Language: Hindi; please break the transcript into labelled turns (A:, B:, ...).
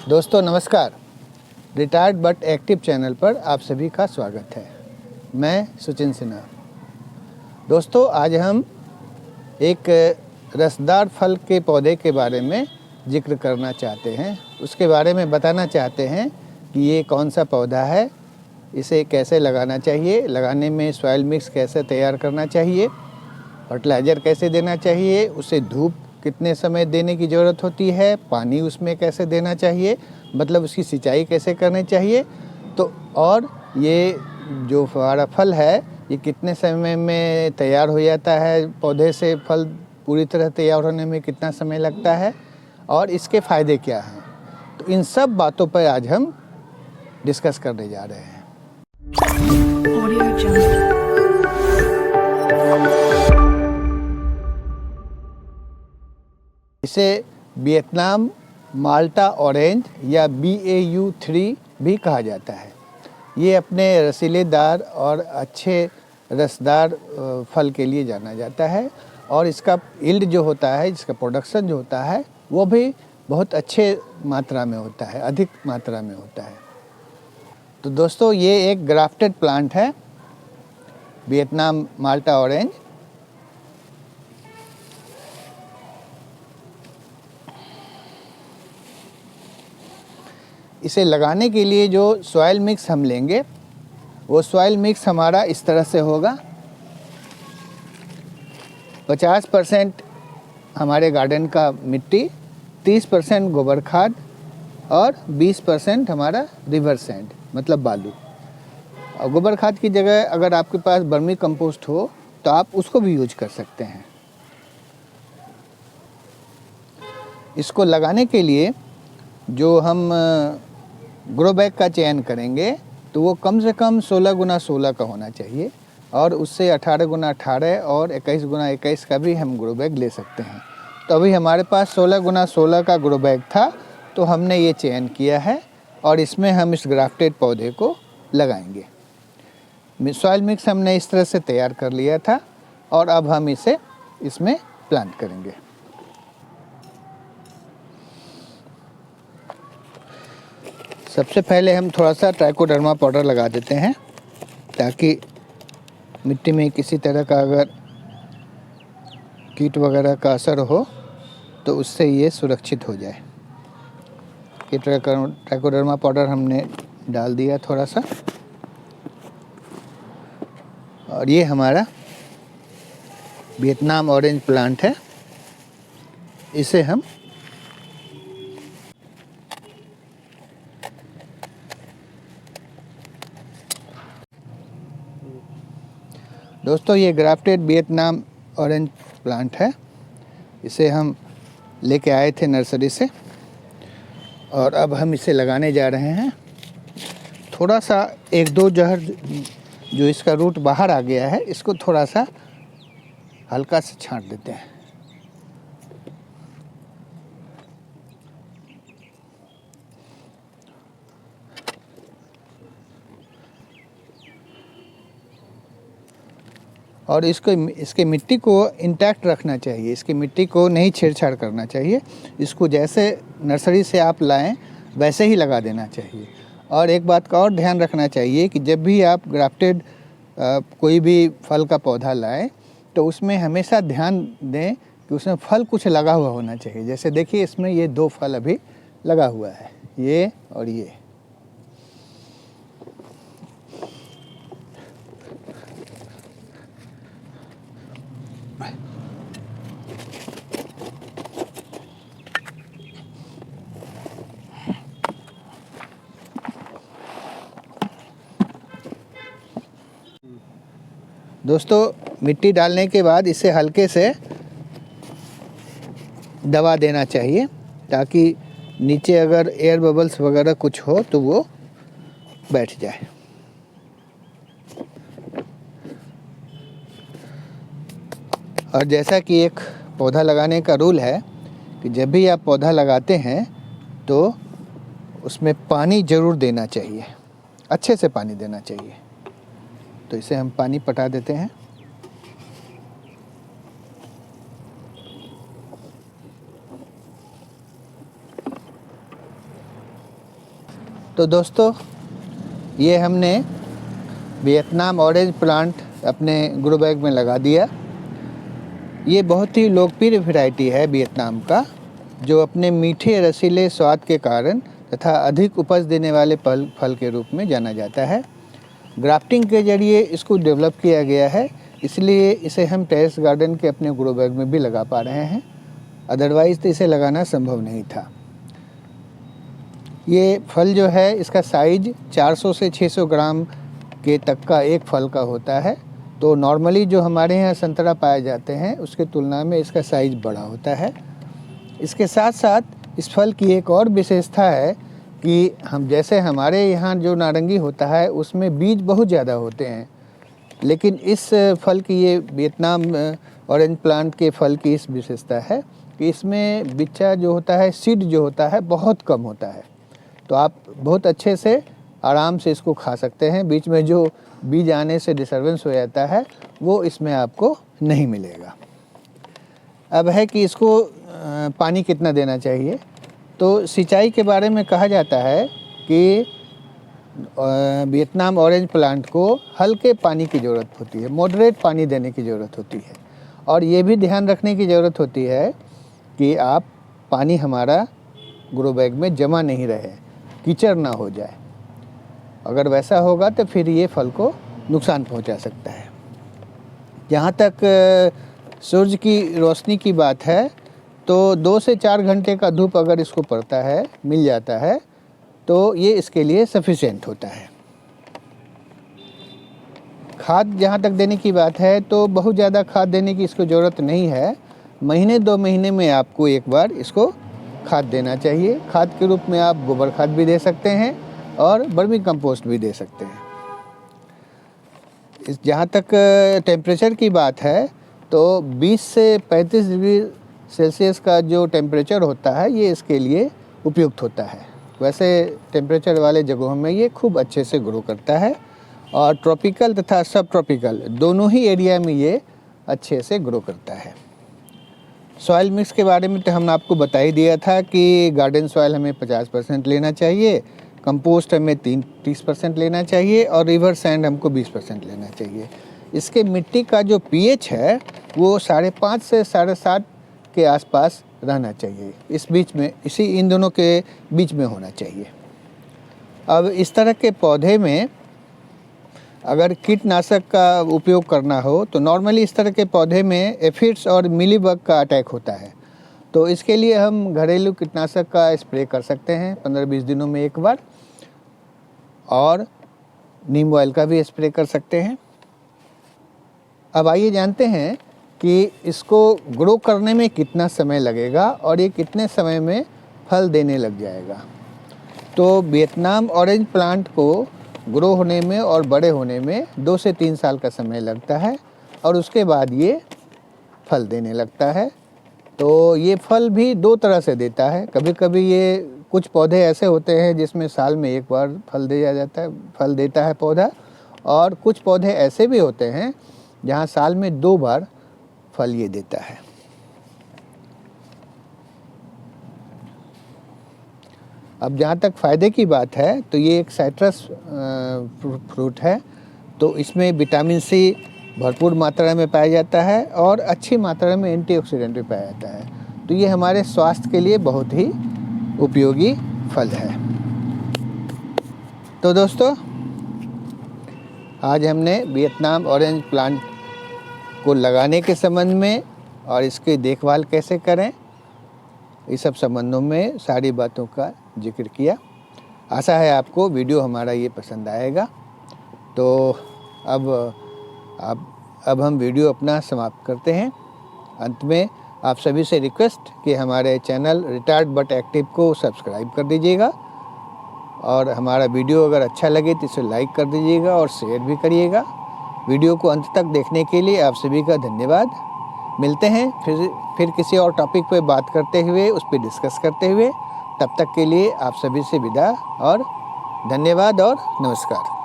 A: दोस्तों नमस्कार। रिटायर्ड बट एक्टिव चैनल पर आप सभी का स्वागत है। मैं सुचिन सिन्हा। दोस्तों आज हम एक रसदार फल के पौधे के बारे में जिक्र करना चाहते हैं। उसके बारे में बताना चाहते हैं कि ये कौन सा पौधा है, इसे कैसे लगाना चाहिए, लगाने में सॉइल मिक्स कैसे तैयार करना चाहिए, फर्टिलाइज़र कैसे देना चाहिए, उसे धूप कितने समय देने की ज़रूरत होती है, पानी उसमें कैसे देना चाहिए, मतलब उसकी सिंचाई कैसे करनी चाहिए। तो और ये जो हमारा फल है ये कितने समय में तैयार हो जाता है, पौधे से फल पूरी तरह तैयार होने में कितना समय लगता है और इसके फ़ायदे क्या हैं। तो इन सब बातों पर आज हम डिस्कस करने जा रहे हैं। इसे वियतनाम माल्टा ऑरेंज या BAU3 भी कहा जाता है। ये अपने रसीलेदार और अच्छे रसदार फल के लिए जाना जाता है और इसका यील्ड जो होता है, इसका प्रोडक्शन जो होता है वो भी बहुत अच्छे मात्रा में होता है, अधिक मात्रा में होता है। तो दोस्तों ये एक ग्राफ्टेड प्लांट है, वियतनाम माल्टा ऑरेंज। इसे लगाने के लिए जो सॉइल मिक्स हम लेंगे वो सॉइल मिक्स हमारा इस तरह से होगा। 50% हमारे गार्डन का मिट्टी, 30% गोबर खाद और 20% हमारा रिवर सैंड मतलब बालू। और गोबर खाद की जगह अगर आपके पास वर्मी कंपोस्ट हो तो आप उसको भी यूज कर सकते हैं। इसको लगाने के लिए जो हम ग्रो बैग का चयन करेंगे तो वो कम से कम 16 गुना 16 का होना चाहिए और उससे 18 गुना 18 और 21 गुना 21 का भी हम ग्रो बैग ले सकते हैं। तो अभी हमारे पास 16 गुना 16 का ग्रो बैग था तो हमने ये चयन किया है और इसमें हम इस ग्राफ्टेड पौधे को लगाएंगे। सॉइल मिक्स हमने इस तरह से तैयार कर लिया था और अब हम इसे इसमें प्लांट करेंगे। सबसे पहले हम थोड़ा सा ट्राइकोडर्मा पाउडर लगा देते हैं ताकि मिट्टी में किसी तरह का अगर कीट वगैरह का असर हो तो उससे ये सुरक्षित हो जाए। ये ट्राइकोडर्मा पाउडर हमने डाल दिया थोड़ा सा और ये हमारा वियतनाम ऑरेंज प्लांट है। इसे हम दोस्तों ये ग्राफ्टेड वियतनाम ऑरेंज प्लांट है। इसे हम लेके आए थे नर्सरी से और अब हम इसे लगाने जा रहे हैं। थोड़ा सा एक दो जहर जो इसका रूट बाहर आ गया है इसको थोड़ा सा हल्का से छांट देते हैं। और इसके मिट्टी को इंटैक्ट रखना चाहिए, इसकी मिट्टी को नहीं छेड़छाड़ करना चाहिए। इसको जैसे नर्सरी से आप लाएं वैसे ही लगा देना चाहिए। और एक बात का और ध्यान रखना चाहिए कि जब भी आप ग्राफ्टेड कोई भी फल का पौधा लाएं तो उसमें हमेशा ध्यान दें कि उसमें फल कुछ लगा हुआ होना चाहिए। जैसे देखिए इसमें ये 2 फल अभी लगा हुआ है, ये और ये। दोस्तों मिट्टी डालने के बाद इसे हल्के से दबा देना चाहिए ताकि नीचे अगर एयर बबल्स वगैरह कुछ हो तो वो बैठ जाए। और जैसा कि एक पौधा लगाने का रूल है कि जब भी आप पौधा लगाते हैं तो उसमें पानी ज़रूर देना चाहिए, अच्छे से पानी देना चाहिए। तो इसे हम पानी पटा देते हैं। तो दोस्तों, ये हमने वियतनाम ऑरेंज प्लांट अपने ग्रो बैग में लगा दिया। ये बहुत ही लोकप्रिय वैरायटी है वियतनाम का, जो अपने मीठे रसीले स्वाद के कारण तथा अधिक उपज देने वाले फल के रूप में जाना जाता है। ग्राफ्टिंग के जरिए इसको डेवलप किया गया है, इसलिए इसे हम टेरेस गार्डन के अपने ग्रो बैग में भी लगा पा रहे हैं, अदरवाइज़ तो इसे लगाना संभव नहीं था। ये फल जो है, इसका साइज 400 से 600 ग्राम के तक का एक फल का होता है। तो नॉर्मली जो हमारे यहाँ संतरा पाए जाते हैं उसके तुलना में इसका साइज बड़ा होता है। इसके साथ साथ इस फल की एक और विशेषता है कि जैसे हमारे यहाँ जो नारंगी होता है उसमें बीज बहुत ज़्यादा होते हैं, लेकिन इस फल की, ये वियतनाम ऑरेंज प्लांट के फल की इस विशेषता है कि इसमें बिच्चा जो होता है, सीड जो होता है, बहुत कम होता है। तो आप बहुत अच्छे से आराम से इसको खा सकते हैं। बीच में जो बीज आने से डिस्टर्बेंस हो जाता है वो इसमें आपको नहीं मिलेगा। अब है कि इसको पानी कितना देना चाहिए। तो सिंचाई के बारे में कहा जाता है कि वियतनाम ऑरेंज प्लांट को हल्के पानी की ज़रूरत होती है, मॉडरेट पानी देने की ज़रूरत होती है। और ये भी ध्यान रखने की ज़रूरत होती है कि आप पानी हमारा ग्रो बैग में जमा नहीं रहे, कीचड़ ना हो जाए। अगर वैसा होगा तो फिर ये फल को नुकसान पहुंचा सकता है। जहाँ तक सूरज की रोशनी की बात है, तो 2 से 4 घंटे का धूप अगर इसको पड़ता है, मिल जाता है, तो ये इसके लिए सफिशिएंट होता है। खाद जहाँ तक देने की बात है, तो बहुत ज़्यादा खाद देने की इसको ज़रूरत नहीं है। महीने 2 महीने में आपको एक बार इसको खाद देना चाहिए। खाद के रूप में आप गोबर खाद भी दे सकते हैं और वर्मी कंपोस्ट भी दे सकते हैं। जहाँ तक टेम्परेचर की बात है, तो 20 से 35 डिग्री सेल्सियस का जो टेम्परेचर होता है ये इसके लिए उपयुक्त होता है। वैसे टेम्परेचर वाले जगहों में ये खूब अच्छे से ग्रो करता है और ट्रॉपिकल तथा सब ट्रॉपिकल दोनों ही एरिया में ये अच्छे से ग्रो करता है। सॉइल मिक्स के बारे में तो हमने आपको बता ही दिया था कि गार्डन सॉइल हमें 50% लेना चाहिए, कंपोस्ट हमें 30% लेना चाहिए और रिवर सैंड हमको 20% लेना चाहिए। इसके मिट्टी का जो पीएच है वो 5.5 से 7.5 के आसपास रहना चाहिए। इस बीच में, इन दोनों के बीच में होना चाहिए। अब इस तरह के पौधे में अगर कीटनाशक का उपयोग करना हो तो नॉर्मली इस तरह के पौधे में एफिड्स और मिलीबग का अटैक होता है। तो इसके लिए हम घरेलू कीटनाशक का स्प्रे कर सकते हैं 15-20 दिनों में एक बार, और नीम ऑयल का भी स्प्रे कर सकते हैं। अब आइए जानते हैं कि इसको ग्रो करने में कितना समय लगेगा और ये कितने समय में फल देने लग जाएगा। तो वियतनाम ऑरेंज प्लांट को ग्रो होने में और बड़े होने में 2 से 3 साल का समय लगता है और उसके बाद ये फल देने लगता है। तो ये फल भी 2 तरह से देता है। कभी कभी ये कुछ पौधे ऐसे होते हैं जिसमें साल में एक बार फल देता है पौधा, और कुछ पौधे ऐसे भी होते हैं जहाँ साल में 2 बार फल ये देता है। अब जहाँ तक फ़ायदे की बात है, तो ये एक साइट्रस फ्रूट है, तो इसमें विटामिन सी भरपूर मात्रा में पाया जाता है और अच्छी मात्रा में एंटीऑक्सीडेंट भी पाया जाता है। तो ये हमारे स्वास्थ्य के लिए बहुत ही उपयोगी फल है। तो दोस्तों, आज हमने वियतनाम ऑरेंज प्लांट को लगाने के संबंध में और इसकी देखभाल कैसे करें, इस सब संबंधों में सारी बातों का जिक्र किया। आशा है आपको वीडियो हमारा ये पसंद आएगा। तो अब हम वीडियो अपना समाप्त करते हैं। अंत में आप सभी से रिक्वेस्ट कि हमारे चैनल रिटायर्ड बट एक्टिव को सब्सक्राइब कर दीजिएगा, और हमारा वीडियो अगर अच्छा लगे तो इसे लाइक कर दीजिएगा और शेयर भी करिएगा। वीडियो को अंत तक देखने के लिए आप सभी का धन्यवाद। मिलते हैं फिर किसी और टॉपिक पे बात करते हुए, उस पर डिस्कस करते हुए। तब तक के लिए आप सभी से विदा और धन्यवाद और नमस्कार।